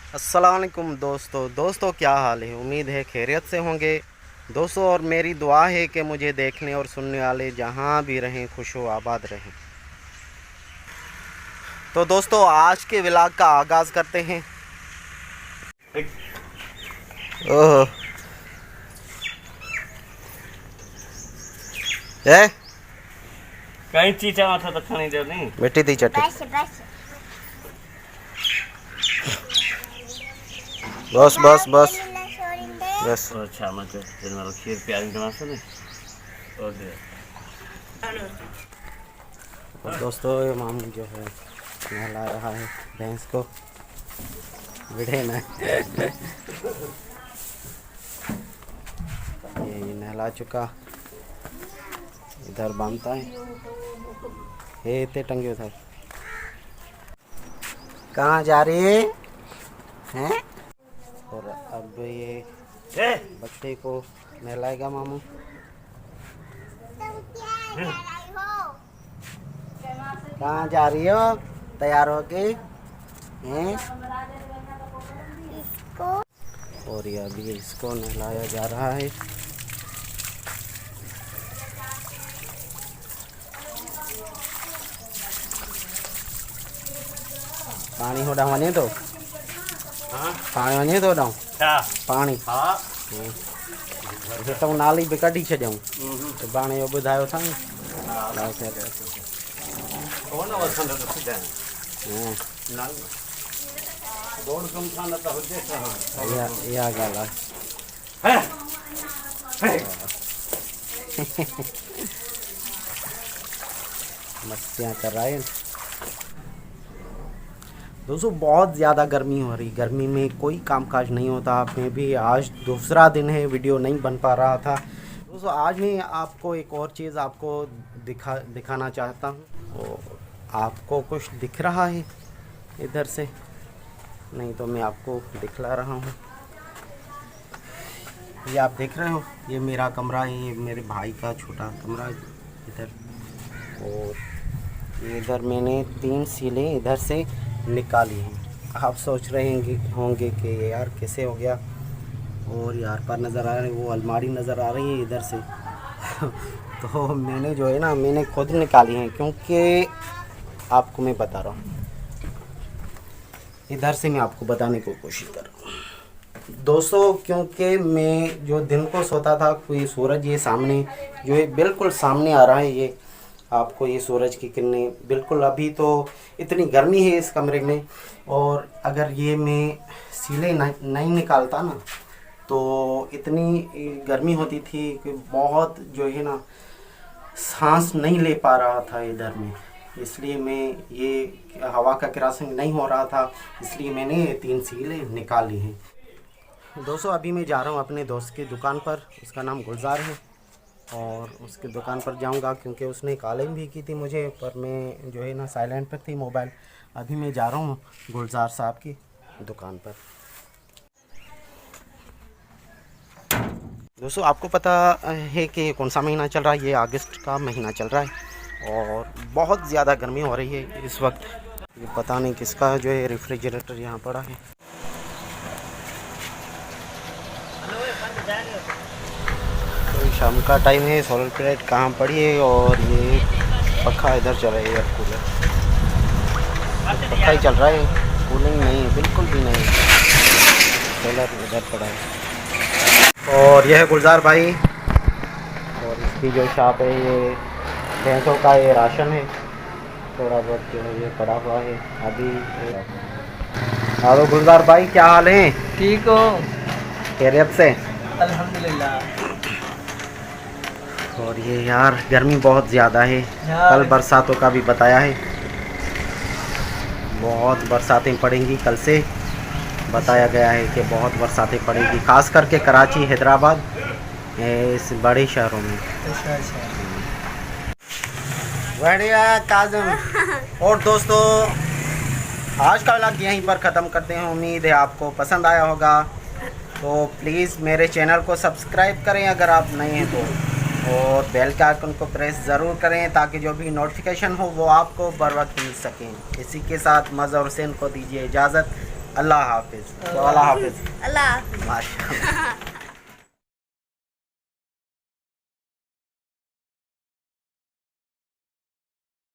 अस्सलाम वालेकुम दोस्तों क्या हाल है। उम्मीद है खैरियत से होंगे दोस्तों, और मेरी दुआ है कि मुझे देखने और सुनने वाले जहां भी रहें खुश व आबाद रहें। तो दोस्तों आज के व्लॉग का आगाज़ करते हैं। ओह है कहीं चीचा माथा तो खानी दे नहीं मिट्टी दी चट्टी। बस बस बस बस। अच्छा मतलब जन्म खीर प्याज बना से नहीं ओके। और दोस्तों ये मामू जो है नहला रहा है भैंस को। बिड़े न ये नहला चुका, इधर बांधता है। ये इतने टंगे उधर कहाँ जा रही है हैं? और अब ये बच्चे को नहलाएगा मामू। कहाँ जा रही हो तैयार होके हैं? और ये अभी इसको नहलाया जा रहा है। पानी हो डाल वने तो पानी वने तो डाल पानी तो नाली भी कढी छॾियऊं तो बाणे जो ॿुधायो था न। इहा ॻाल्हि आहे। मस्तियाँ कर रहा है दोस्तों। बहुत ज़्यादा गर्मी हो रही, गर्मी में कोई कामकाज नहीं होता। मैं भी आज दूसरा दिन है वीडियो नहीं बन पा रहा था दोस्तों। आज मैं आपको एक और चीज़ आपको दिखाना चाहता हूँ। तो आपको कुछ दिख रहा है इधर से? नहीं तो मैं आपको दिखला रहा हूँ। ये आप देख रहे हो, ये मेरा कमरा है, ये मेरे भाई का छोटा कमरा है इधर। और इधर मैंने 3 सीलें इधर से निकाली हैं। आप सोच रहे होंगे कि यार कैसे हो गया। और यार पर नज़र आ रही वो अलमारी नज़र आ रही है इधर से। तो मैंने जो है ना मैंने खुद निकाली हैं, क्योंकि आपको मैं बता रहा हूँ। इधर से मैं आपको बताने की कोशिश कर रहा हूँ दोस्तों, क्योंकि मैं जो दिन को सोता था कोई सूरज ये सामने जो है बिल्कुल सामने आ रहा है। ये आपको ये सूरज की किरणें बिल्कुल, अभी तो इतनी गर्मी है इस कमरे में। और अगर ये मैं सीले नहीं निकालता ना तो इतनी गर्मी होती थी कि बहुत जो है ना सांस नहीं ले पा रहा था इधर में। इसलिए मैं ये हवा का क्रॉसिंग नहीं हो रहा था, इसलिए मैंने 3 सीले निकाली हैं दोस्तों। अभी मैं जा रहा हूँ अपने दोस्त की दुकान पर, उसका नाम गुलजार है। और उसकी दुकान पर जाऊंगा क्योंकि उसने कॉलिंग भी की थी मुझे, पर मैं जो है ना साइलेंट पर थी मोबाइल। अभी मैं जा रहा हूँ गुलजार साहब की दुकान पर। दोस्तों आपको पता है कि कौन सा महीना चल रहा है? ये अगस्त का महीना चल रहा है और बहुत ज़्यादा गर्मी हो रही है इस वक्त। ये पता नहीं किसका जो है रेफ्रिजरेटर यहाँ पड़ा है। तो शाम का टाइम है, सोलर प्लेट कहाँ पड़ी है और ये पंखा इधर चल रहा है, एयर कूलर पंखा ही चल रहा है, कूलिंग नहीं है बिल्कुल भी नहीं। सोलर इधर पड़ा है। और यह है गुलजार भाई, और इसकी जो शॉप है ये भैंसों का ये राशन है, थोड़ा बहुत जो है ये पड़ा हुआ है अभी। हेलो गुलजार भाई, क्या हाल है? ठीक हो? खैरियत से? अल्हम्दुलिल्लाह। और ये यार गर्मी बहुत ज़्यादा है, कल बरसातों का भी बताया है, बहुत बरसातें पड़ेंगी कल से बताया गया है कि बहुत बरसातें पड़ेंगी, खास करके कराची, हैदराबाद, इस बड़े शहरों में। बढ़िया काजम। और दोस्तों आज का व्लॉग यहीं पर ख़त्म करते हैं। उम्मीद है आपको पसंद आया होगा। तो प्लीज़ मेरे चैनल को सब्सक्राइब करें अगर आप नए हैं तो, और बेल के आइकन को प्रेस ज़रूर करें ताकि जो भी नोटिफिकेशन हो वो आपको बर वक्त मिल सकें। इसी के साथ मज़हर हुसैन को दीजिए इजाज़त। अल्लाह हाफिज। तो अल्लाह हाफिज अल्लाह हाफिज। माशा